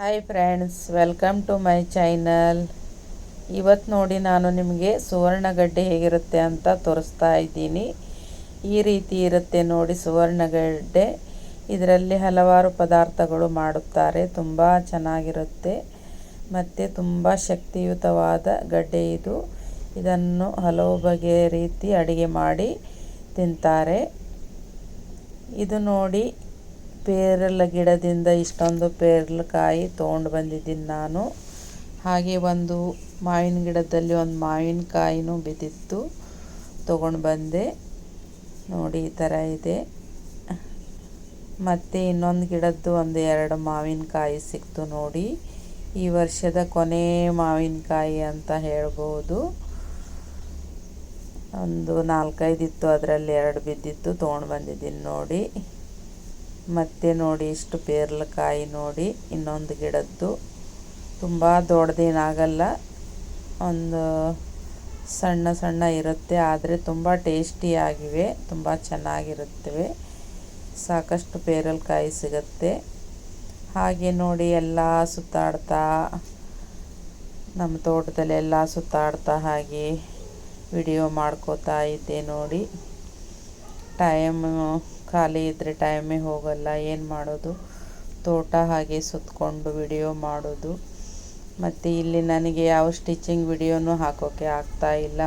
Hi friends, welcome to my channel. ಇವತ್ತು ನೋಡಿ ನಾನು ನಿಮಗೆ ಸುವರ್ಣಗಡ್ಡೆ ಹೇಗಿರುತ್ತೆ ಅಂತ ತೋರಿಸ್ತಾ ಇದ್ದೀನಿ. ಈ ರೀತಿ ಇರುತ್ತೆ ನೋಡಿ ಸುವರ್ಣಗಡ್ಡೆ. ಇದರಲ್ಲಿ ಹಲವಾರು ಪದಾರ್ಥಗಳು ಮಾಡುತ್ತಾರೆ. ತುಂಬ ಚೆನ್ನಾಗಿರುತ್ತೆ ಮತ್ತು ತುಂಬ ಶಕ್ತಿಯುತವಾದ ಗಡ್ಡೆ ಇದು. ಇದನ್ನು ಹಲವು ಬಗೆಯ ರೀತಿ ಅಡುಗೆ ಮಾಡಿ ತಿಂತಾರೆ. ಇದು ನೋಡಿ ಪೇರಲ ಗಿಡದಿಂದ ಇಷ್ಟೊಂದು ಪೇರಲಕಾಯಿ ತೊಗೊಂಡು ಬಂದಿದ್ದೀನಿ ನಾನು. ಹಾಗೆ ಒಂದು ಮಾವಿನ ಗಿಡದಲ್ಲಿ ಒಂದು ಮಾವಿನಕಾಯಿನೂ ಬಿದ್ದಿತ್ತು, ತೊಗೊಂಡು ಬಂದೆ. ನೋಡಿ ಈ ಥರ ಇದೆ. ಮತ್ತು ಇನ್ನೊಂದು ಗಿಡದ್ದು ಒಂದು 2 ಮಾವಿನಕಾಯಿ ಸಿಕ್ತು ನೋಡಿ. ಈ ವರ್ಷದ ಕೊನೆ ಮಾವಿನಕಾಯಿ ಅಂತ ಹೇಳ್ಬೋದು. ಒಂದು 4-5 ಇತ್ತು, ಅದರಲ್ಲಿ 2 ಬಿದ್ದಿತ್ತು, ತೊಗೊಂಡು ಬಂದಿದ್ದೀನಿ ನೋಡಿ. ಮತ್ತು ನೋಡಿ ಇಷ್ಟು ಪೇರಲಕಾಯಿ ನೋಡಿ ಇನ್ನೊಂದು ಗಿಡದ್ದು. ತುಂಬ ದೊಡ್ಡದೇನಾಗಲ್ಲ, ಒಂದು ಸಣ್ಣ ಸಣ್ಣ ಇರುತ್ತೆ, ಆದರೆ ತುಂಬ ಟೇಸ್ಟಿಯಾಗಿವೆ, ತುಂಬ ಚೆನ್ನಾಗಿರುತ್ತವೆ. ಸಾಕಷ್ಟು ಪೇರಲಕಾಯಿ ಸಿಗುತ್ತೆ. ಹಾಗೆ ನೋಡಿ ಎಲ್ಲ ಸುತ್ತಾಡ್ತಾ, ನಮ್ಮ ತೋಟದಲ್ಲೆಲ್ಲ ಸುತ್ತಾಡ್ತಾ ಹಾಗೆ ವಿಡಿಯೋ ಮಾಡ್ಕೋತಾ ಇದ್ದೆ ನೋಡಿ. ಖಾಲಿ ಇದ್ದರೆ ಟೈಮೇ ಹೋಗಲ್ಲ, ಏನು ಮಾಡೋದು, ತೋಟ ಹಾಗೆ ಸುತ್ತಕೊಂಡು ವಿಡಿಯೋ ಮಾಡೋದು. ಮತ್ತು ಇಲ್ಲಿ ನನಗೆ ಯಾವ ಸ್ಟಿಚಿಂಗ್ ವಿಡಿಯೋನೂ ಹಾಕೋಕ್ಕೆ ಆಗ್ತಾಯಿಲ್ಲ.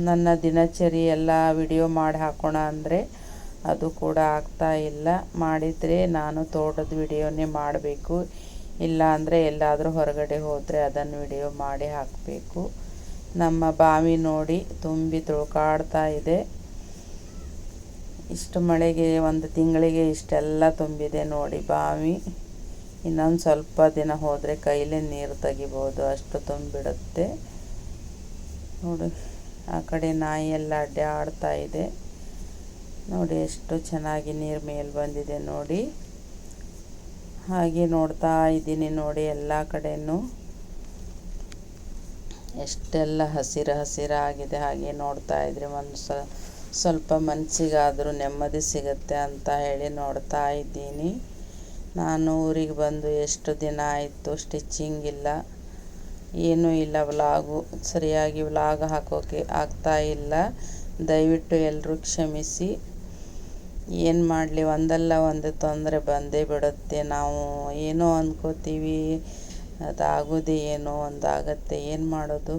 ನನ್ನ ದಿನಚರಿ ಎಲ್ಲ ವಿಡಿಯೋ ಮಾಡಿ ಹಾಕೋಣ ಅಂದರೆ ಅದು ಕೂಡ ಆಗ್ತಾಯಿಲ್ಲ. ಮಾಡಿದರೆ ನಾನು ತೋಟದ ವಿಡಿಯೋನೇ ಮಾಡಬೇಕು, ಇಲ್ಲ ಅಂದರೆ ಎಲ್ಲಾದರೂ ಹೊರಗಡೆ ಹೋದರೆ ಅದನ್ನು ವಿಡಿಯೋ ಮಾಡಿ ಹಾಕಬೇಕು. ನಮ್ಮ ಬಾವಿ ನೋಡಿ ತುಂಬಿ ತುಳ್ಕಾಡ್ತಾ ಇದೆ. ಇಷ್ಟು ಮಳೆಗೆ 1 ತಿಂಗಳಿಗೆ ಇಷ್ಟೆಲ್ಲ ತುಂಬಿದೆ ನೋಡಿ ಬಾವಿ. ಇನ್ನೊಂದು ಸ್ವಲ್ಪ ದಿನ ಹೋದರೆ ಕೈಲೇ ನೀರು ತೆಗಿಬೋದು, ಅಷ್ಟು ತುಂಬಿಡುತ್ತೆ ನೋಡಿ. ಆ ಕಡೆ ನಾಯಿ ಎಲ್ಲ ಅಡ್ಡಾಡ್ತಾ ಇದೆ ನೋಡಿ, ಎಷ್ಟು ಚೆನ್ನಾಗಿ ನೀರು ಮೇಲೆ ಬಂದಿದೆ ನೋಡಿ. ಹಾಗೆ ನೋಡ್ತಾ ಇದ್ದೀನಿ ನೋಡಿ, ಎಲ್ಲ ಕಡೆಯೂ ಎಷ್ಟೆಲ್ಲ ಹಸಿರಾಗಿದೆ. ಹಾಗೆ ನೋಡ್ತಾ ಇದ್ರೆ ಸ್ವಲ್ಪ ಮನಸ್ಸಿಗಾದರೂ ನೆಮ್ಮದಿ ಸಿಗುತ್ತೆ ಅಂತ ಹೇಳಿ ನೋಡ್ತಾ ಇದ್ದೀನಿ. ನಾನು ಊರಿಗೆ ಬಂದು ಎಷ್ಟು ದಿನ ಆಯಿತು, ಸ್ಟಿಚಿಂಗ್ ಇಲ್ಲ, ಏನೂ ಇಲ್ಲ, ಸರಿಯಾಗಿ ವ್ಲಾಗ್ ಹಾಕೋಕ್ಕೆ ಆಗ್ತಾಯಿಲ್ಲ. ದಯವಿಟ್ಟು ಎಲ್ಲರೂ ಕ್ಷಮಿಸಿ. ಏನು ಮಾಡಲಿ, ಒಂದಲ್ಲ ಒಂದು ತೊಂದರೆ ಬಂದೇ ಬಿಡುತ್ತೆ. ನಾವು ಏನೋ ಅಂದ್ಕೋತೀವಿ, ಅದಾಗೋದು ಏನೋ ಒಂದಾಗತ್ತೆ. ಏನು ಮಾಡೋದು,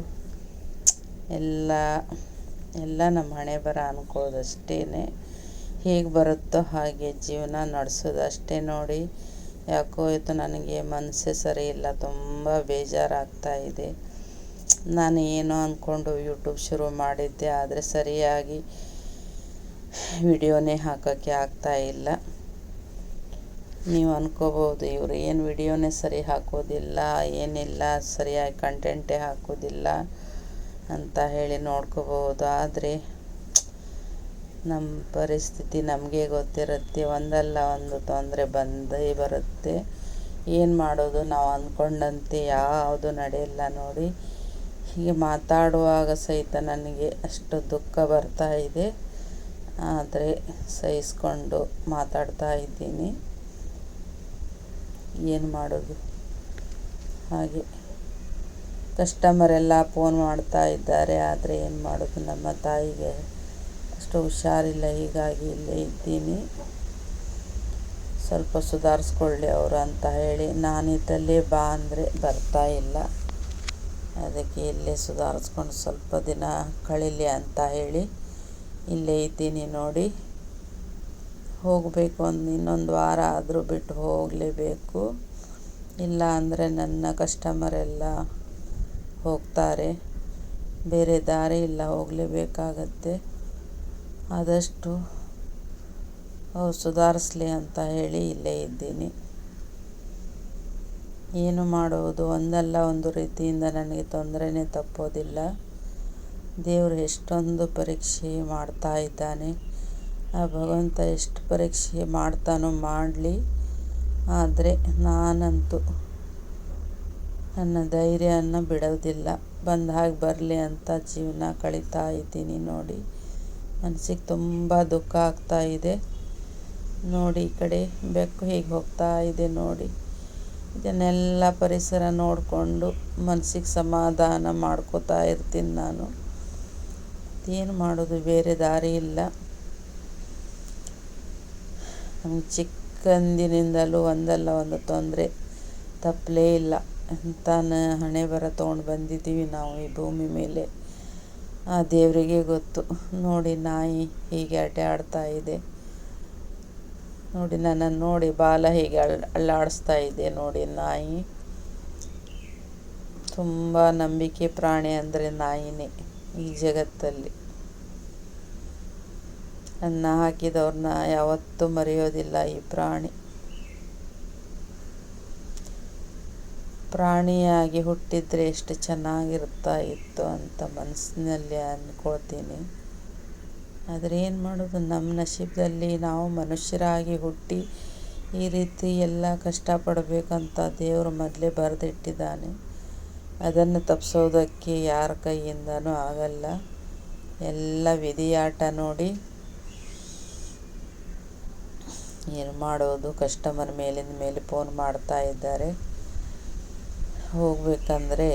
ಎಲ್ಲ ನಮ್ಮ ಹಣೆ ಬರ ಅನ್ಕೊಳ್ಳೋದಷ್ಟೇ. ಹೇಗೆ ಬರುತ್ತೋ ಹಾಗೆ ಜೀವನ ನಡೆಸೋದು ಅಷ್ಟೇ ನೋಡಿ. ಯಾಕೋ ಇವತ್ತು ನನಗೆ ಮನಸ್ಸೇ ಸರಿ ಇಲ್ಲ, ತುಂಬ ಬೇಜಾರಾಗ್ತಾ ಇದೆ. ನಾನು ಏನೋ ಅಂದ್ಕೊಂಡು ಯೂಟ್ಯೂಬ್ ಶುರು ಮಾಡಿದ್ದೆ, ಆದರೆ ಸರಿಯಾಗಿ ವಿಡಿಯೋನೇ ಹಾಕೋಕ್ಕೆ ಆಗ್ತಾಯಿಲ್ಲ. ನೀವು ಅನ್ಕೋಬೋದು, ಇವರು ಏನು ವಿಡಿಯೋನೇ ಸರಿ ಹಾಕೋದಿಲ್ಲ, ಏನಿಲ್ಲ, ಸರಿಯಾಗಿ ಕಂಟೆಂಟೇ ಹಾಕೋದಿಲ್ಲ ಅಂತ ಹೇಳಿ ನೋಡ್ಕೋಬೋದು. ಆದರೆ ನಮ್ಮ ಪರಿಸ್ಥಿತಿ ನಮಗೆ ಗೊತ್ತಿರುತ್ತೆ, ಒಂದಲ್ಲ ಒಂದು ತೊಂದರೆ ಬಂದೇ ಬರುತ್ತೆ. ಏನು ಮಾಡೋದು, ನಾವು ಅಂದ್ಕೊಂಡಂತೆ ಯಾವುದು ನಡೆಯಲ್ಲ ನೋಡಿ. ಹೀಗೆ ಮಾತಾಡುವಾಗ ಸಹಿತ ನನಗೆ ಅಷ್ಟು ದುಃಖ ಬರ್ತಾ ಇದೆ, ಆದರೆ ಸಹಿಸ್ಕೊಂಡು ಮಾತಾಡ್ತಾ ಇದ್ದೀನಿ. ಏನು ಮಾಡೋದು, ಹಾಗೆ ಕಸ್ಟಮರೆಲ್ಲ ಫೋನ್ ಮಾಡ್ತಾ ಇದ್ದಾರೆ, ಆದರೆ ಏನು ಮಾಡೋದು, ನಮ್ಮ ತಾಯಿಗೆ ಅಷ್ಟು ಹುಷಾರಿಲ್ಲ, ಹೀಗಾಗಿ ಇಲ್ಲೇ ಇದ್ದೀನಿ. ಸ್ವಲ್ಪ ಸುಧಾರಿಸ್ಕೊಳ್ಳಿ ಅವರು ಅಂತ ಹೇಳಿ ನಾನಿದ್ದಲ್ಲೇ ಬಾ ಅಂದರೆ ಬರ್ತಾ ಇಲ್ಲ. ಅದಕ್ಕೆ ಇಲ್ಲೇ ಸುಧಾರಿಸ್ಕೊಂಡು ಸ್ವಲ್ಪ ದಿನ ಕಳೀಲಿ ಅಂತ ಹೇಳಿ ಇಲ್ಲೇ ಇದ್ದೀನಿ ನೋಡಿ. ಹೋಗಬೇಕು, ಇನ್ನೊಂದು ವಾರ ಆದರೂ ಬಿಟ್ಟು ಹೋಗಲೇಬೇಕು, ಇಲ್ಲ ಅಂದರೆ ನನ್ನ ಕಸ್ಟಮರೆಲ್ಲ ಹೋಗ್ತಾರೆ. ಬೇರೆ ದಾರಿ ಇಲ್ಲ, ಹೋಗಲೇಬೇಕಾಗತ್ತೆ. ಆದಷ್ಟು ಅವ್ರು ಸುಧಾರಿಸ್ಲಿ ಅಂತ ಹೇಳಿ ಇಲ್ಲೇ ಇದ್ದೀನಿ. ಏನು ಮಾಡುವುದು, ಒಂದಲ್ಲ ಒಂದು ರೀತಿಯಿಂದ ನನಗೆ ತೊಂದರೆನೇ ತಪ್ಪೋದಿಲ್ಲ. ದೇವರು ಎಷ್ಟೊಂದು ಪರೀಕ್ಷೆ ಮಾಡ್ತಾ ಇದ್ದಾನೆ. ಆ ಭಗವಂತ ಎಷ್ಟು ಪರೀಕ್ಷೆ ಮಾಡ್ತಾನೋ ಮಾಡಲಿ, ಆದರೆ ನಾನಂತೂ ನನ್ನ ಧೈರ್ಯವನ್ನು ಬಿಡೋದಿಲ್ಲ. ಬಂದ ಹಾಗೆ ಬರಲಿ ಅಂತ ಜೀವನ ಕಳೀತಾ ಇದ್ದೀನಿ ನೋಡಿ. ಮನಸ್ಸಿಗೆ ತುಂಬ ದುಃಖ ಆಗ್ತಾ ಇದೆ. ನೋಡಿ ಈ ಕಡೆ ಬೆಕ್ಕು ಹೇಗೆ ಹೋಗ್ತಾ ಇದೆ ನೋಡಿ. ಇದನ್ನೆಲ್ಲ ಪರಿಸರ ನೋಡಿಕೊಂಡು ಮನಸ್ಸಿಗೆ ಸಮಾಧಾನ ಮಾಡ್ಕೋತಾ ಇರ್ತೀನಿ ನಾನು. ಏನು ಮಾಡೋದು, ಬೇರೆ ದಾರಿ ಇಲ್ಲ. ನಮ್ಗೆ ಚಿಕ್ಕಂದಿನಿಂದಲೂ ಒಂದಲ್ಲ ಒಂದು ತೊಂದರೆ ತಪ್ಪಲೇ ಇಲ್ಲ. ಎಂತಾನ ಹಣೆ ಬರ ತೊಗೊಂಡು ಬಂದಿದ್ದೀವಿ ನಾವು ಈ ಭೂಮಿ ಮೇಲೆ, ಆ ದೇವರಿಗೆ ಗೊತ್ತು. ನೋಡಿ ನಾಯಿ ಹೀಗೆ ಅಡ್ಡೆ ಆಡ್ತಾ ಇದೆ ನೋಡಿ, ನನ್ನನ್ನು ನೋಡಿ ಬಾಲ ಹೇಗೆ ಅಲ್ಲಾಡಿಸ್ತಾ ಇದೆ ನೋಡಿ ನಾಯಿ. ತುಂಬ ನಂಬಿಕೆ ಪ್ರಾಣಿ ಅಂದರೆ ನಾಯಿನೇ ಈ ಜಗತ್ತಲ್ಲಿ. ಅನ್ನ ಹಾಕಿದವ್ರನ್ನ ಯಾವತ್ತೂ ಮರೆಯೋದಿಲ್ಲ ಈ ಪ್ರಾಣಿ. ಪ್ರಾಣಿಯಾಗಿ ಹುಟ್ಟಿದರೆ ಎಷ್ಟು ಚೆನ್ನಾಗಿರ್ತಾ ಇತ್ತು ಅಂತ ಮನಸ್ಸಿನಲ್ಲಿ ಅಂದ್ಕೊಳ್ತೀನಿ. ಆದರೆ ಏನು ಮಾಡೋದು, ನಮ್ಮ ನಸೀಬದಲ್ಲಿ ನಾವು ಮನುಷ್ಯರಾಗಿ ಹುಟ್ಟಿ ಈ ರೀತಿ ಎಲ್ಲ ಕಷ್ಟಪಡಬೇಕಂತ ದೇವರು ಮೊದಲೇ ಬರೆದಿಟ್ಟಿದ್ದಾನೆ. ಅದನ್ನು ತಪ್ಪಿಸೋದಕ್ಕೆ ಯಾರ ಕೈಯಿಂದನೂ ಆಗಲ್ಲ. ಎಲ್ಲ ವಿಧಿಯಾಟ ನೋಡಿ. ಏನು ಮಾಡೋದು, ಕಸ್ಟಮರ್ ಮೇಲಿಂದ ಮೇಲೆ ಫೋನ್ ಮಾಡ್ತಾ ಇದ್ದಾರೆ. ಹೋಗಬೇಕಂದ್ರೆ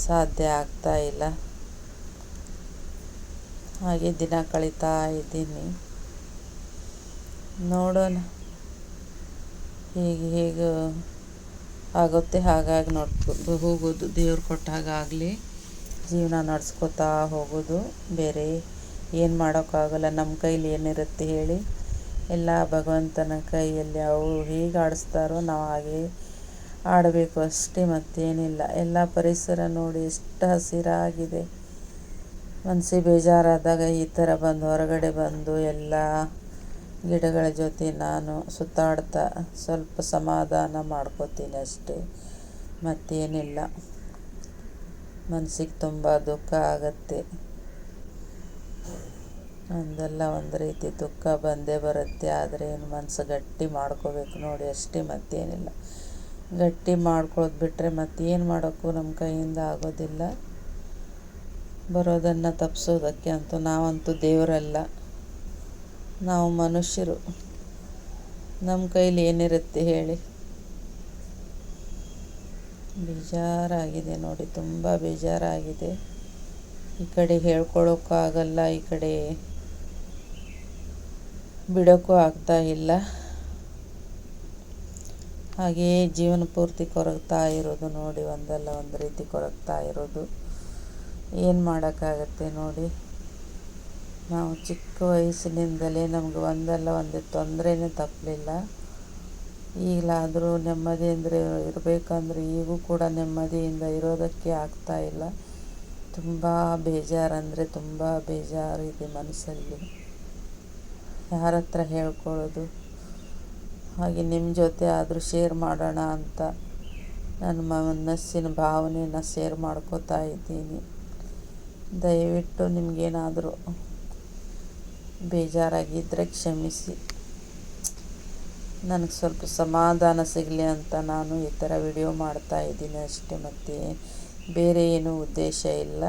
ಸಾಧ್ಯ ಆಗ್ತಾ ಇಲ್ಲ. ಹಾಗೆ ದಿನ ಕಳೀತಾ ಇದ್ದೀನಿ. ನೋಡೋಣ ಹೇಗೆ ಆಗುತ್ತೆ ಹಾಗಾಗಿ ನೋಡ್ಕೊಂಡು ಹೋಗೋದು. ದೇವ್ರು ಕೊಟ್ಟ ಹಾಗಾಗಲಿ ಜೀವನ ನಡೆಸ್ಕೊತಾ ಹೋಗೋದು. ಬೇರೆ ಏನು ಮಾಡೋಕ್ಕಾಗಲ್ಲ. ನಮ್ಮ ಕೈಲಿ ಏನಿರುತ್ತೆ ಹೇಳಿ? ಎಲ್ಲ ಭಗವಂತನ ಕೈಯಲ್ಲಿ. ಅವರು ಹೇಗೆ ಆಡಿಸ್ತಾರೋ ನಾವು ಹಾಗೆ ಆಡಬೇಕು ಅಷ್ಟೇ, ಮತ್ತೇನಿಲ್ಲ. ಎಲ್ಲ ಪರಿಸರ ನೋಡಿ ಎಷ್ಟು ಹಸಿರಾಗಿದೆ. ಮನಸ್ಸಿಗೆ ಬೇಜಾರಾದಾಗ ಈ ಥರ ಬಂದು ಹೊರಗಡೆ ಬಂದು ಎಲ್ಲ ಗಿಡಗಳ ಜೊತೆ ನಾನು ಸುತ್ತಾಡ್ತಾ ಸ್ವಲ್ಪ ಸಮಾಧಾನ ಮಾಡ್ಕೋತೀನಿ ಅಷ್ಟೇ, ಮತ್ತೇನಿಲ್ಲ. ಮನಸ್ಸಿಗೆ ತುಂಬ ದುಃಖ ಆಗತ್ತೆ. ಒಂದಲ್ಲ ಒಂದು ರೀತಿ ದುಃಖ ಬಂದೇ ಬರುತ್ತೆ. ಆದರೆ ಏನು ಮನಸ್ಸು ಗಟ್ಟಿ ಮಾಡ್ಕೋಬೇಕು ನೋಡಿ ಅಷ್ಟೇ, ಮತ್ತೇನಿಲ್ಲ. ಗಟ್ಟಿ ಮಾಡ್ಕೊಳ್ಳೋದು ಬಿಟ್ಟರೆ ಮತ್ತೇನು ಮಾಡೋಕ್ಕೂ ನಮ್ಮ ಕೈಯಿಂದ ಆಗೋದಿಲ್ಲ. ಬರೋದನ್ನು ತಪ್ಪಿಸೋದಕ್ಕೆ ಅಂತೂ ನಾವಂತೂ ದೇವರಲ್ಲ, ನಾವು ಮನುಷ್ಯರು. ನಮ್ಮ ಕೈಲಿ ಏನಿರುತ್ತೆ ಹೇಳಿ? ಬೇಜಾರಾಗಿದೆ ನೋಡಿ, ತುಂಬ ಬೇಜಾರಾಗಿದೆ. ಈ ಕಡೆ ಹೇಳ್ಕೊಳ್ಳೋಕ್ಕೂ ಆಗಲ್ಲ, ಈ ಕಡೆ ಬಿಡೋಕ್ಕೂ ಆಗ್ತಾ ಇಲ್ಲ. ಹಾಗೆಯೇ ಜೀವನ ಪೂರ್ತಿ ಕೊರಗ್ತಾ ಇರೋದು ನೋಡಿ, ಒಂದಲ್ಲ ಒಂದು ರೀತಿ ಕೊರಗ್ತಾ ಇರೋದು. ಏನು ಮಾಡೋಕ್ಕಾಗತ್ತೆ ನೋಡಿ. ನಾವು ಚಿಕ್ಕ ವಯಸ್ಸಿನಿಂದಲೇ ನಮಗೆ ಒಂದಲ್ಲ ಒಂದು ತೊಂದರೆನೇ ತಪ್ಪಲಿಲ್ಲ. ಈಗಲಾದರೂ ನೆಮ್ಮದಿಯಿಂದ ಇರಬೇಕಂದ್ರೆ ಈಗೂ ಕೂಡ ನೆಮ್ಮದಿಯಿಂದ ಇರೋದಕ್ಕೆ ಆಗ್ತಾ ಇಲ್ಲ. ತುಂಬ ಬೇಜಾರಂದರೆ ತುಂಬ ಬೇಜಾರಿದೆ ಮನಸ್ಸಲ್ಲಿ. ಯಾರ ಹತ್ರ ಹೇಳ್ಕೊಳ್ಳೋದು? ಹಾಗೆ ನಿಮ್ಮ ಜೊತೆ ಆದರೂ ಶೇರ್ ಮಾಡೋಣ ಅಂತ ನನ್ನ ಮನಸ್ಸಿನ ಭಾವನೆನ ಶೇರ್ ಮಾಡ್ಕೋತಾ ಇದ್ದೀನಿ. ದಯವಿಟ್ಟು ನಿಮಗೇನಾದರೂ ಬೇಜಾರಾಗಿದ್ದರೆ ಕ್ಷಮಿಸಿ. ನನಗೆ ಸ್ವಲ್ಪ ಸಮಾಧಾನ ಸಿಗಲಿ ಅಂತ ನಾನು ಈ ಥರ ವಿಡಿಯೋ ಮಾಡ್ತಾ ಇದ್ದೀನಿ ಅಷ್ಟೇ, ಮತ್ತು ಬೇರೆ ಏನೂ ಉದ್ದೇಶ ಇಲ್ಲ.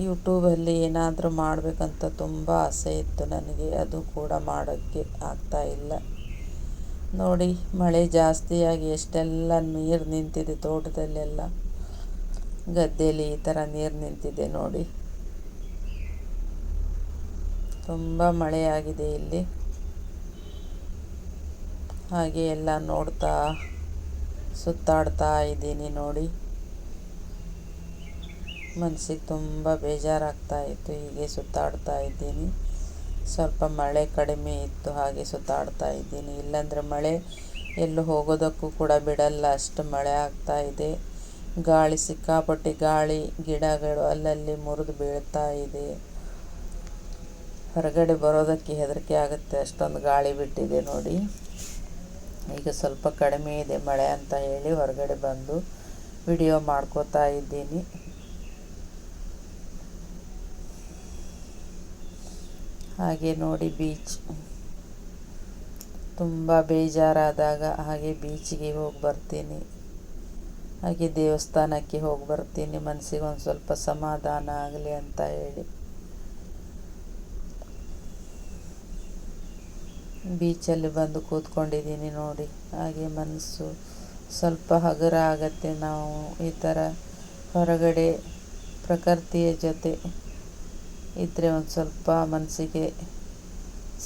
ಯೂಟ್ಯೂಬಲ್ಲಿ ಏನಾದರೂ ಮಾಡಬೇಕಂತ ತುಂಬ ಆಸೆ ಇತ್ತು ನನಗೆ, ಅದು ಕೂಡ ಮಾಡೋಕ್ಕೆ ಆಗ್ತಾ ಇಲ್ಲ. ನೋಡಿ ಮಳೆ ಜಾಸ್ತಿಯಾಗಿ ಎಷ್ಟೆಲ್ಲ ನೀರು ನಿಂತಿದೆ ತೋಟದಲ್ಲೆಲ್ಲ. ಗದ್ದೆಯಲ್ಲಿ ಈ ಥರ ನೀರು ನಿಂತಿದೆ ನೋಡಿ. ತುಂಬ ಮಳೆಯಾಗಿದೆ ಇಲ್ಲಿ. ಹಾಗೆ ಎಲ್ಲ ನೋಡ್ತಾ ಸುತ್ತಾಡ್ತಾ ಇದ್ದೀನಿ ನೋಡಿ. ಮನಸ್ಸಿಗೆ ತುಂಬ ಬೇಜಾರಾಗ್ತಾ ಇತ್ತು. ಹೀಗೆ ಸುತ್ತಾಡ್ತಾ ಇದ್ದೀನಿ. ಸ್ವಲ್ಪ ಮಳೆ ಕಡಿಮೆ ಇತ್ತು, ಹಾಗೆ ಸುತ್ತಾಡ್ತಾ ಇದ್ದೀನಿ. ಇಲ್ಲಾಂದರೆ ಮಳೆ ಎಲ್ಲೂ ಹೋಗೋದಕ್ಕೂ ಕೂಡ ಬಿಡಲ್ಲ, ಅಷ್ಟು ಮಳೆ ಆಗ್ತಾ ಇದೆ. ಗಾಳಿ ಸಿಕ್ಕಾಪಟ್ಟೆ ಗಾಳಿ, ಗಿಡಗಳು ಅಲ್ಲಲ್ಲಿ ಮುರಿದು ಬೀಳ್ತಾ ಇದೆ. ಹೊರಗಡೆ ಬರೋದಕ್ಕೆ ಹೆದರಿಕೆ ಆಗುತ್ತೆ, ಅಷ್ಟೊಂದು ಗಾಳಿ ಬಿಟ್ಟಿದೆ ನೋಡಿ. ಈಗ ಸ್ವಲ್ಪ ಕಡಿಮೆ ಇದೆ ಮಳೆ ಅಂತ ಹೇಳಿ ಹೊರಗಡೆ ಬಂದು ವಿಡಿಯೋ ಮಾಡ್ಕೋತಾ ಇದ್ದೀನಿ. ಹಾಗೆ ನೋಡಿ ಬೀಚ್. ತುಂಬ ಬೇಜಾರಾದಾಗ ಹಾಗೆ ಬೀಚಿಗೆ ಹೋಗಿ ಬರ್ತೀನಿ. ಹಾಗೆ ದೇವಸ್ಥಾನಕ್ಕೆ ಹೋಗಿ ಬರ್ತೀನಿ, ಮನಸ್ಸಿಗೆ ಒಂದು ಸ್ವಲ್ಪ ಸಮಾಧಾನ ಆಗಲಿ ಅಂತ ಹೇಳಿ. ಬೀಚಲ್ಲಿ ಬಂದು ಕೂತ್ಕೊಂಡಿದ್ದೀನಿ ನೋಡಿ. ಹಾಗೆ ಮನಸ್ಸು ಸ್ವಲ್ಪ ಹಗುರ ಆಗತ್ತೆ. ನಾವು ಈ ಥರ ಹೊರಗಡೆ ಪ್ರಕೃತಿಯ ಜೊತೆ ಇದ್ದರೆ ಒಂದು ಸ್ವಲ್ಪ ಮನಸ್ಸಿಗೆ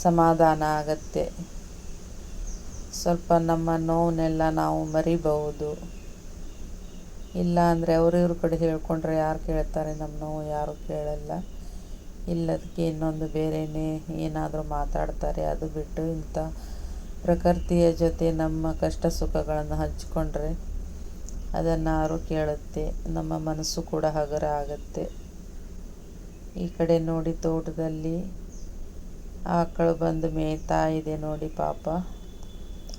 ಸಮಾಧಾನ ಆಗತ್ತೆ. ಸ್ವಲ್ಪ ನಮ್ಮ ನೋವನ್ನೆಲ್ಲ ನಾವು ಮರಿಬಹುದು. ಇಲ್ಲ ಅಂದರೆ ಅವ್ರಿವ್ರ ಕಡೆ ಹೇಳ್ಕೊಂಡ್ರೆ ಯಾರು ಕೇಳ್ತಾರೆ? ನಮ್ಮ ನೋವು ಯಾರು ಕೇಳಲ್ಲ. ಇಲ್ಲದಕ್ಕೆ ಇನ್ನೊಂದು ಬೇರೆಯೇ ಏನಾದರೂ ಮಾತಾಡ್ತಾರೆ. ಅದು ಬಿಟ್ಟು ಇಂಥ ಪ್ರಕೃತಿಯ ಜೊತೆ ನಮ್ಮ ಕಷ್ಟ ಸುಖಗಳನ್ನು ಹಂಚಿಕೊಂಡ್ರೆ ಅದನ್ನು ಯಾರು ಕೇಳುತ್ತೆ. ನಮ್ಮ ಮನಸ್ಸು ಕೂಡ ಹಗುರ ಆಗುತ್ತೆ. ಈ ಕಡೆ ನೋಡಿ, ತೋಟದಲ್ಲಿ ಆಕಳು ಬಂದು ಮೇಯ್ತಾ ಇದೆ ನೋಡಿ ಪಾಪ.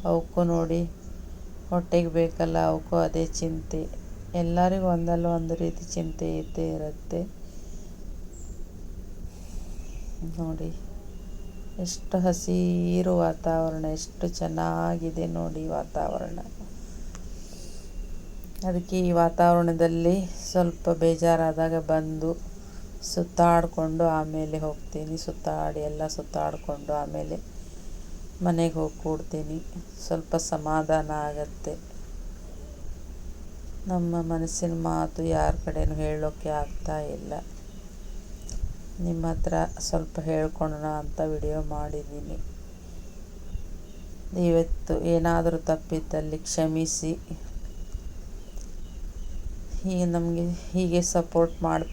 ಅವಕ್ಕೂ ನೋಡಿ ಹೊಟ್ಟೆಗೆ ಬೇಕಲ್ಲ, ಅವಕ್ಕೂ ಅದೇ ಚಿಂತೆ. ಎಲ್ಲರಿಗೂ ಒಂದಲ್ಲ ಒಂದು ರೀತಿ ಚಿಂತೆ ಇದ್ದೇ ಇರುತ್ತೆ ನೋಡಿ. ಎಷ್ಟು ಹಸಿರು ವಾತಾವರಣ, ಎಷ್ಟು ಚೆನ್ನಾಗಿದೆ ನೋಡಿ ವಾತಾವರಣ. ಅದಕ್ಕೆ ಈ ವಾತಾವರಣದಲ್ಲಿ ಸ್ವಲ್ಪ ಬೇಜಾರಾದಾಗ ಬಂದು ಸುತ್ತಾಡಿಕೊಂಡು ಆಮೇಲೆ ಹೋಗ್ತೀನಿ. ಎಲ್ಲ ಸುತ್ತಾಡಿಕೊಂಡು ಆಮೇಲೆ ಮನೆಗೆ ಹೋಗಿ ಕೂಡ್ತೀನಿ. ಸ್ವಲ್ಪ ಸಮಾಧಾನ ಆಗತ್ತೆ. ನಮ್ಮ ಮನಸ್ಸಿನ ಮಾತು ಯಾರ ಕಡೆನೂ ಹೇಳೋಕ್ಕೆ ಆಗ್ತಾ ಇಲ್ಲ. ನಿಮ್ಮ ಹತ್ರ ಸ್ವಲ್ಪ ಹೇಳ್ಕೊಳ್ಳೋಣ ಅಂತ ವಿಡಿಯೋ ಮಾಡಿದ್ದೀನಿ. ಇವತ್ತು ಏನಾದರೂ ತಪ್ಪಿದ್ದಲ್ಲಿ ಕ್ಷಮಿಸಿ. ಹೀಗೆ ನಮಗೆ ಹೀಗೆ ಸಪೋರ್ಟ್ ಮಾಡಿ